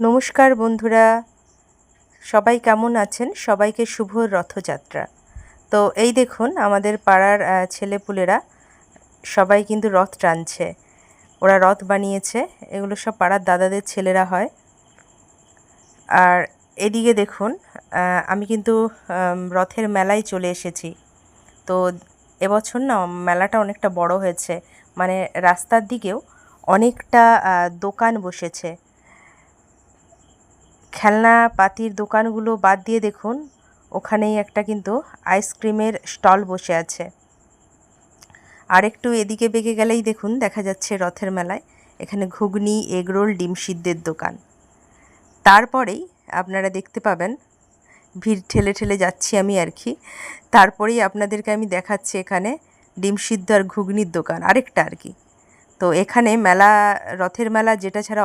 নমস্কার বন্ধুরা, সবাই কেমন আছেন? সবাইকে শুভ রথযাত্রা। তো এই দেখুন আমাদের পাড়ার ছেলেপুলেরা সবাই কিন্তু রথ টানছে। ওরা রথ বানিয়েছে, এগুলো সব পাড়ার দাদাদের ছেলেরা হয়। আর এদিকে দেখুন আমি কিন্তু রথের মেলায় চলে এসেছি। তো এবছর না মেলাটা অনেকটা বড় হয়েছে, মানে রাস্তার দিকেও অনেকটা দোকান বসেছে। খেলনা পাতির দোকানগুলো বাদ দিয়ে দেখুন ওখানেই একটা কিন্তু আইসক্রিমের স্টল বসে আছে। আর একটু এদিকে বেঁকে গেলেই দেখুন দেখা যাচ্ছে রথের মেলায় এখানে ঘুগনি, এগরোল, ডিম সিদ্ধের দোকান। তারপরেই আপনারা দেখতে পাবেন ভিড় ঠেলে ঠেলে যাচ্ছি আমি আর কি। তারপরেই আপনাদেরকে আমি দেখাচ্ছি এখানে ডিম সিদ্ধ আর ঘুগনির দোকান আরেকটা আর কি। তো এখানে মেলা, রথের মেলা যেটা ছাড়া